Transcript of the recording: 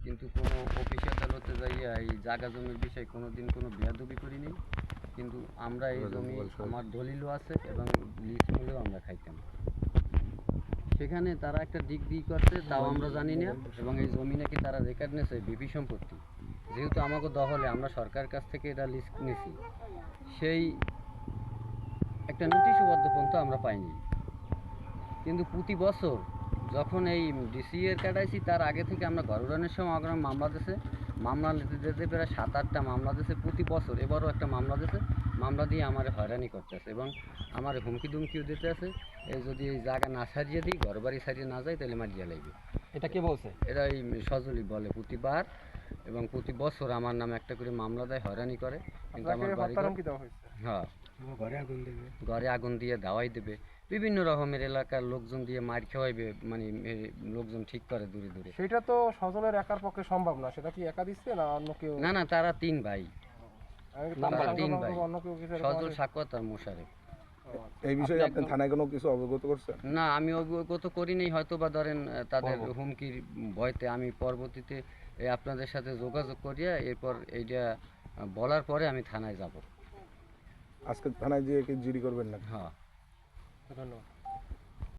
কিন্তু কোনো অফিস আদালতে যাইয়া এই জায়গা জমির বিষয়ে কোনোদিন কোনো বেয়াদবি করিনি। কিন্তু আমরা এই জমি আমার দলিলও আছে এবং লিজ মূল্যেও আমরা খাইতাম। সেখানে তারা একটা ডিগ্রি করছে, তাও আমরা জানি না। এবং এই জমি নাকি তারা রেকর্ড নিয়েছে বিপি সম্পত্তি, যেহেতু আমাকে দখলে, আমরা সরকারের কাছ থেকে এটা লিজ নিছি, সেই একটা নোটিশবদ্ধ পর্যন্ত আমরা পাইনি। কিন্তু প্রতি বছর যখন এই ডিসি এর কাটাইছি, তার আগে থেকে আমরা ঘর উড়ানোর সময় আমার মামলা দিয়েছে, মামলা দিতে প্রায় 7-8টা মামলা দিয়েছে প্রতি বছর। এবারও একটা মামলা দিয়েছে, মামলা দিয়ে আমার হয়রানি করতেছে এবং আমার হুমকি দুমকিও দিতে আছে। এই যদি এই জায়গা না সারিয়ে দিই, ঘর বাড়ি সারিয়ে না যায়, তাহলে মারিয়ে লাগবে। এটা কে বলছে? এরা এই সজলই বলে প্রতিবার, এবং প্রতি বছর আমার নামে একটা করে মামলা দেয়, হয়রানি করে। কিন্তু আমার বাড়ি হ্যাঁ, ঘরে আগুন দিয়ে দাওয়াই দেবে, বিভিন্ন রকমের এলাকার লোকজন দিয়ে মার খাওয়াইবে, মানে লোকজন ঠিক করে দূরে দূরে। সেটা তো সজলের একার পক্ষে সম্ভব না, সেটা কি একা দিচ্ছে না অন্য কেউ? না না, তারা 3 ভাই, তারা 3 ভাই, অন্য কেউ কিছু সজল, সাকওয়াত আর মোশারেফ। এই বিষয়ে আপনি থানায় কোনো কিছু অবগত করছেন? না, আমি অবগত করিনি, হয়তো বা ধরেন তাদের হুমকির ভয়তে আমি পরবর্তীতে আপনাদের সাথে যোগাযোগ করিয়া এরপর এইটা বলার পরে আমি থানায় যাব। আজকে থানায় যেয়ে কি জিডি করবেন না? হ্যাঁ, ধন্যবাদ।